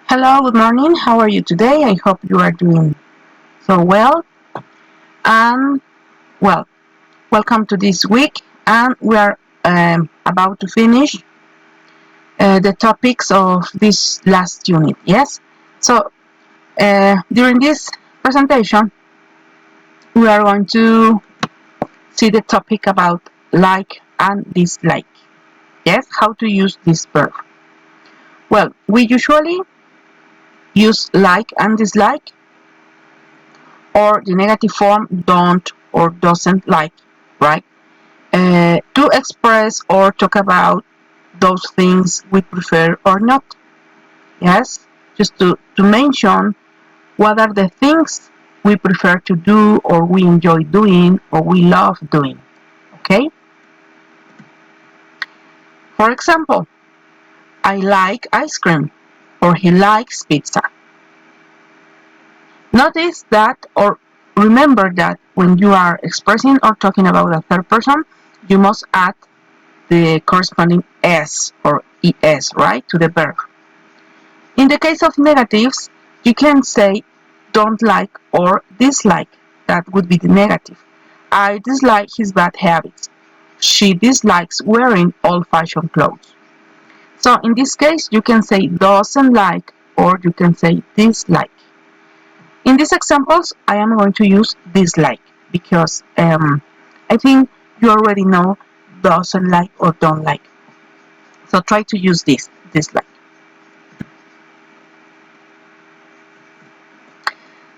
Hello, good morning. How are you today? I hope you are doing so well. And well, welcome to this week. And we are about to finish the topics of this last unit. Yes. So during this presentation, we are going to see the topic about like and dislike. Yes, how to use this verb. Well, we usually use like and dislike, or the negative form don't or doesn't like, right? To express or talk about those things we prefer or not. Yes, just to mention what are the things we prefer to do or we enjoy doing or we love doing. Okay? For example, I like ice cream or he likes pizza. Notice that or remember that when you are expressing or talking about a third person, you must add the corresponding s or es, right, to the verb. In the case of negatives, you can say don't like or dislike. That would be the negative. I dislike his bad habits. She dislikes wearing old-fashioned clothes. So in this case, you can say doesn't like or you can say dislike. In these examples, I am going to use dislike because I think you already know doesn't like or don't like. So try to use this dislike.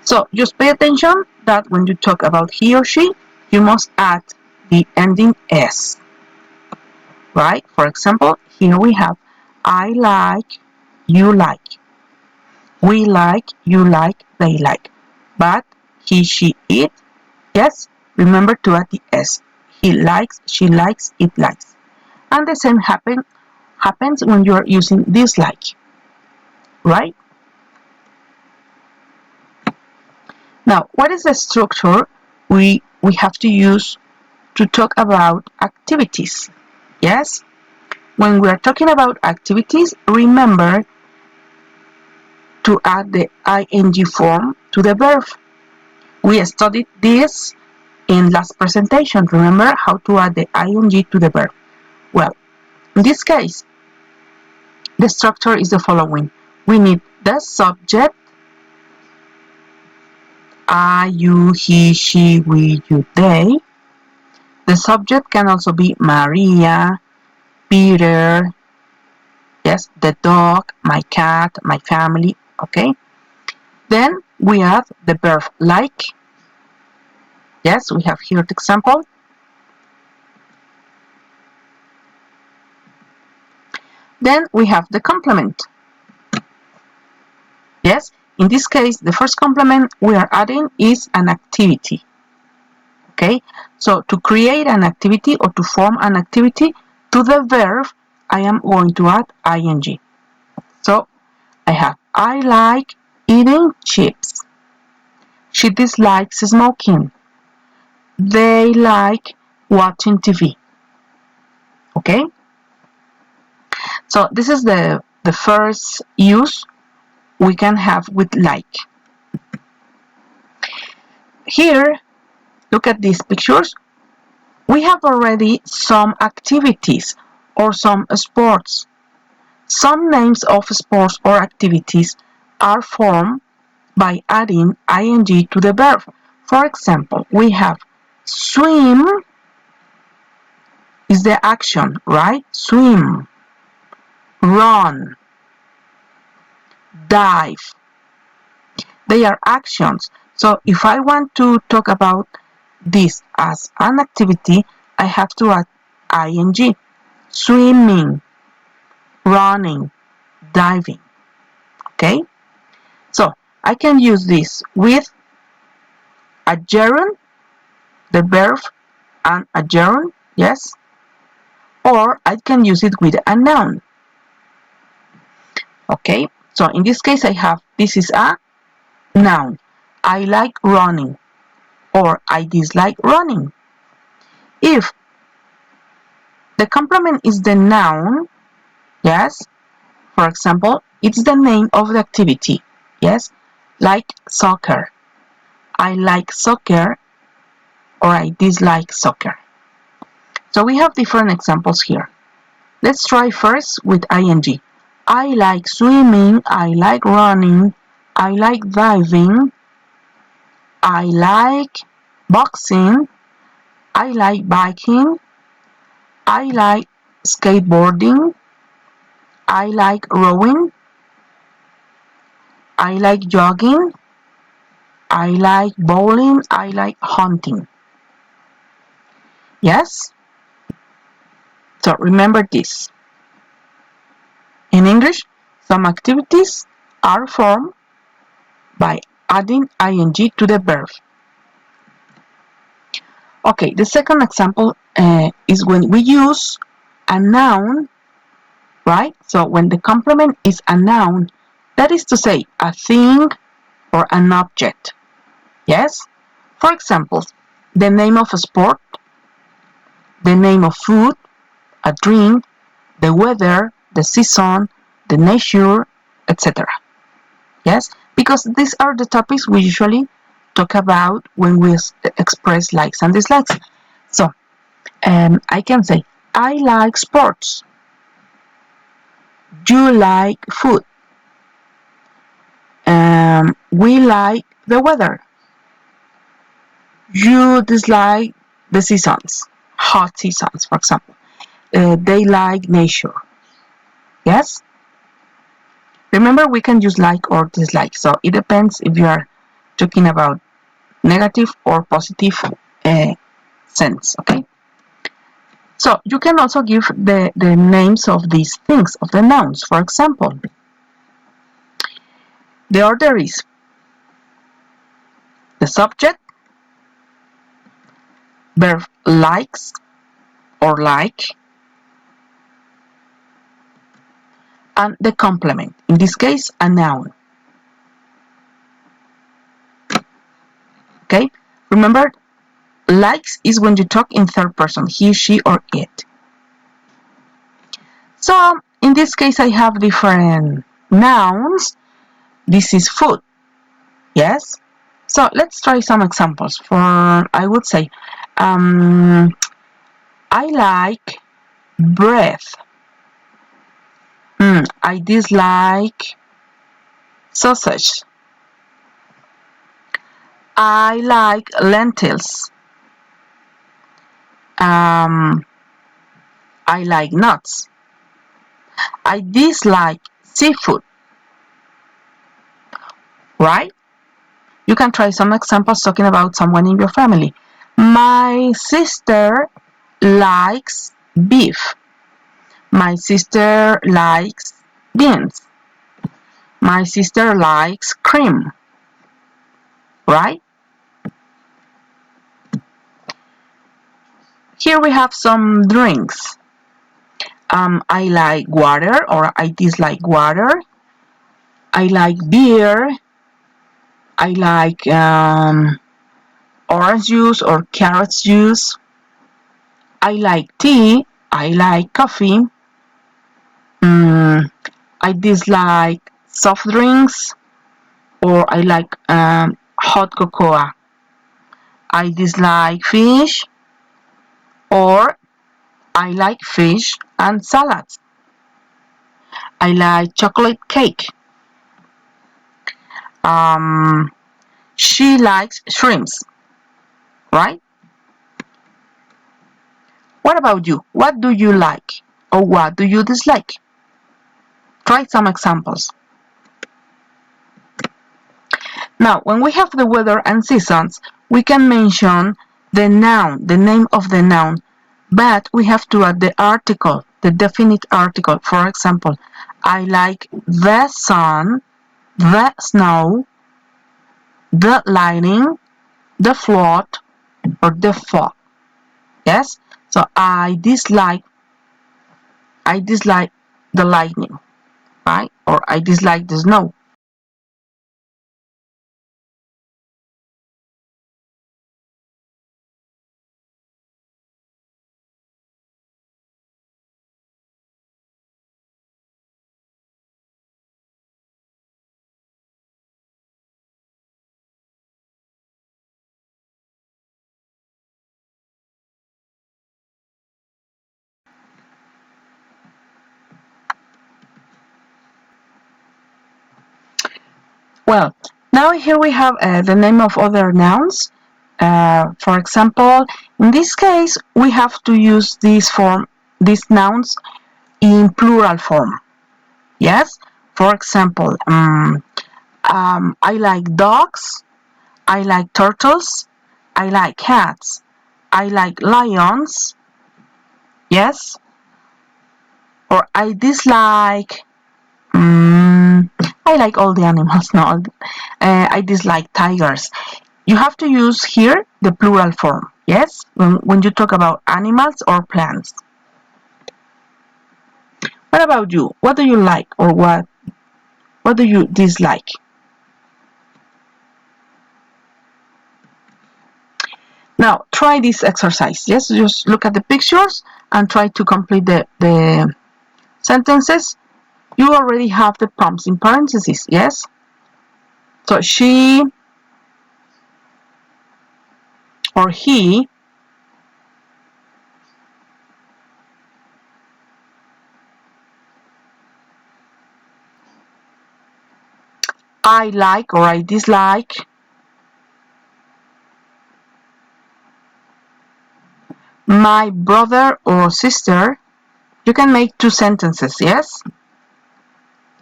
So just pay attention that when you talk about he or she, you must add the ending s, right? For example, here we have I like, you like, we like, you like, they like. But he, she, it, yes, remember to add the s. He likes, she likes, it likes. And the same happens when you are using dislike, right? Now, what is the structure we have to use to talk about activities? Yes? When we are talking about activities, remember to add the ing form to the verb. We studied this in last presentation. Remember how to add the ing to the verb. Well, in this case, the structure is the following. We need the subject, I, you, he, she, we, you, they. The subject can also be Maria, Peter, yes, the dog, my cat, my family, okay? Then we have the verb like. Yes, we have here the example. Then we have the complement. Yes, in this case, the first complement we are adding is an activity. Okay, so to create an activity or to form an activity to the verb, I am going to add ing. So I have I like eating chips. She dislikes smoking. They like watching TV. Okay, so this is the first use we can have with like. Here, look at these pictures. We have already some activities or some sports. Some names of sports or activities are formed by adding ing to the verb. For example, we have swim is the action, right? Swim, run, dive. They are actions. So if I want to talk about this as an activity, I have to add ing. Swimming, running, diving. Okay? So I can use this with a gerund, the verb and a gerund, yes? Or I can use it with a noun. Okay? So in this case I have this is a noun. I like running or I dislike running. If the complement is the noun, yes, For example, it's the name of the activity. Yes, like soccer. I like soccer or I dislike soccer. So we have different examples here. Let's try first with ing. I like swimming, I like running, I like diving, I like boxing, I like biking, I like skateboarding, I like rowing, I like jogging, I like bowling, I like hunting. Yes? So remember this. In English, some activities are formed by adding ing to the verb. Okay, the second example is when we use a noun, right? So when the complement is a noun, that is to say, a thing or an object. Yes? For example, the name of a sport, the name of food, a drink, the weather, the season, the nature, etc. Yes? Because these are the topics we usually talk about when we express likes and dislikes. So, I can say, I like sports. You like food. We like the weather. You dislike the seasons, hot seasons, for example. They like nature. Yes? Remember, we can use like or dislike. So it depends if you are talking about negative or positive sense. Okay? So you can also give the names of these things, of the nouns. For example, the order is the subject, verb likes or like, and the complement, in this case, a noun. Okay? Remember, likes is when you talk in third person, he, she, or it. So, in this case, I have different nouns. This is food. Yes? So, let's try some examples. For, I would say, I like bread. I dislike sausage. I like lentils. I like nuts. I dislike seafood. Right? You can try some examples talking about someone in your family. My sister likes beef. My sister likes beans. My sister likes cream. Right? Here we have some drinks. I like water or I dislike water. I like beer. I like orange juice or carrot juice. I like tea. I like coffee. I dislike soft drinks or I like hot cocoa. I dislike fish or I like fish and salads. I like chocolate cake. Um, she likes shrimps, right? What about you? What do you like or what do you dislike? Try some examples. Now, when we have the weather and seasons, we can mention the noun, the name of the noun, but we have to add the article, the definite article. For example, I like the sun, the snow, the lightning, the flood, or the fog. Yes? So I dislike the lightning, right? Or I dislike the snow. Well, now here we have the name of other nouns. For example, in this case, we have to use these nouns in plural form. Yes? For example, I like dogs, I like turtles, I like cats, I like lions. Yes? Or I dislike, I like all the animals. No, I dislike tigers. You have to use here the plural form. Yes? When you talk about animals or plants. What about you? What do you like or what do you dislike? Now try this exercise. Yes, just look at the pictures and try to complete the sentences. You already have the prompts in parentheses. Yes. So she or he I like or I dislike. My brother or sister. You can make two sentences. Yes.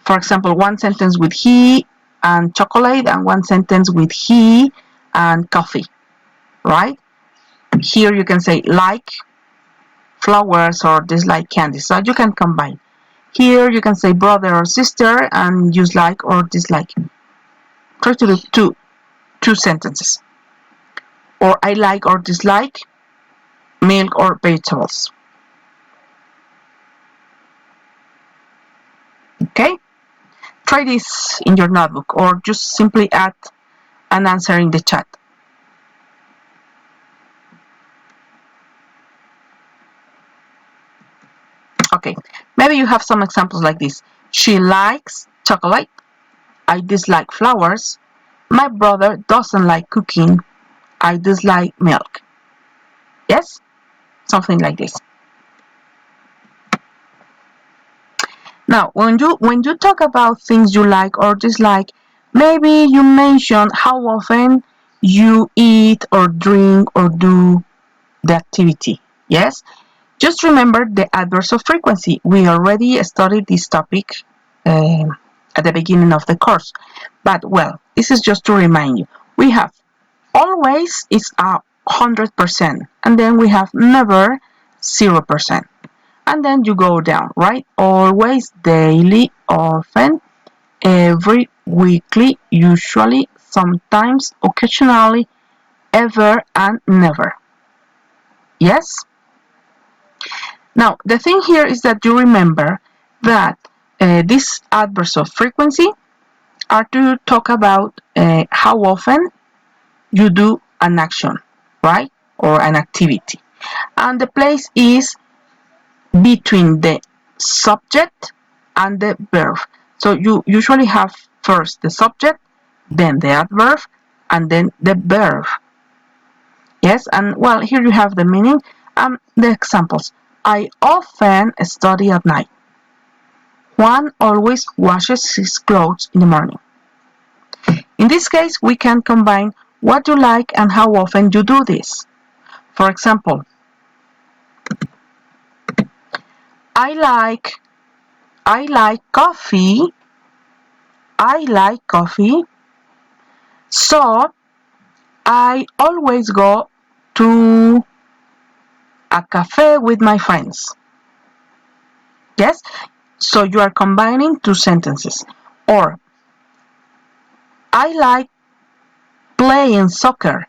For example, one sentence with he and chocolate and one sentence with he and coffee, right? Here you can say like flowers or dislike candy, so you can combine. Here you can say brother or sister and use like or dislike. Try to do two sentences. Or I like or dislike milk or vegetables. Okay? Try this in your notebook or just simply add an answer in the chat. Okay, maybe you have some examples like this. She likes chocolate. I dislike flowers. My brother doesn't like cooking. I dislike milk. Yes? Something like this. Now, when you talk about things you like or dislike, maybe you mention how often you eat or drink or do the activity. Yes? Just remember the adverbs of frequency. We already studied this topic at the beginning of the course. But well, this is just to remind you. We have always is 100%, and then we have never 0%. And then you go down, right? Always, daily, often, every, weekly, usually, sometimes, occasionally, ever, and never. Yes? Now, the thing here is that you remember that these adverbs of frequency are to talk about how often you do an action, right? Or an activity. And the place is between the subject and the verb. So you usually have first the subject, then the adverb, and then the verb. Yes, and well, here you have the meaning and the examples. I often study at night. Juan always washes his clothes in the morning. In this case, we can combine what you like and how often you do this. For example, I like I like coffee. I like coffee. So I always go to a cafe with my friends. Yes? So you are combining two sentences. Or I like playing soccer.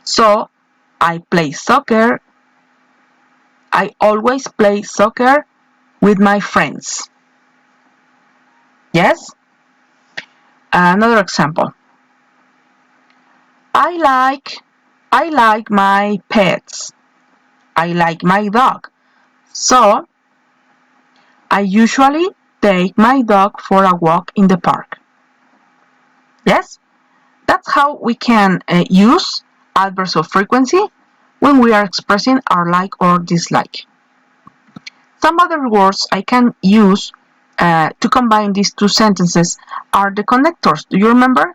So I play soccer. I always play soccer with my friends. Yes? Another example. I like I like my pets. I like my dog. So I usually take my dog for a walk in the park. Yes? That's how we can use adverbs of frequency when we are expressing our like or dislike. Some other words I can use to combine these two sentences are the connectors. Do you remember?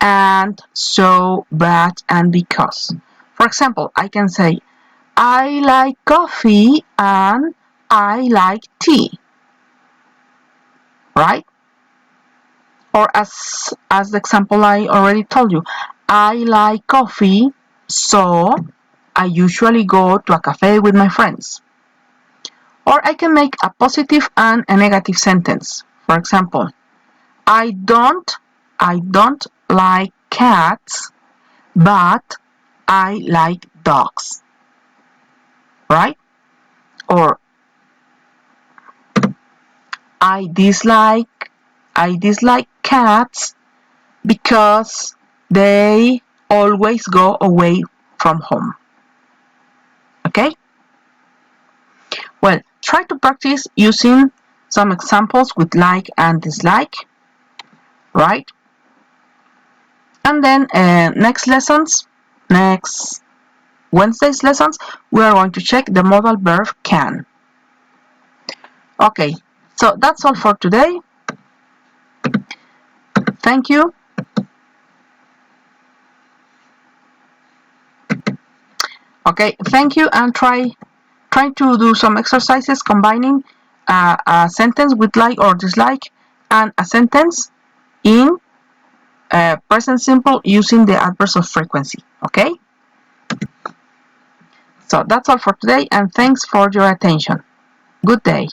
And, so, but, and because. For example, I can say, I like coffee and I like tea. Right? Or as the example I already told you, I like coffee, so I usually go to a cafe with my friends. Or I can make a positive and a negative sentence. For example, I don't like cats, but I like dogs. Right? Or I dislike cats because they always go away from home. Okay? Well, try to practice using some examples with like and dislike, right? And then next Wednesday's lessons, we are going to check the modal verb can. Okay, so that's all for today. Thank you. Okay, thank you, and try to do some exercises combining a sentence with like or dislike and a sentence in present simple using the adverbs of frequency. Okay? So that's all for today, and thanks for your attention. Good day.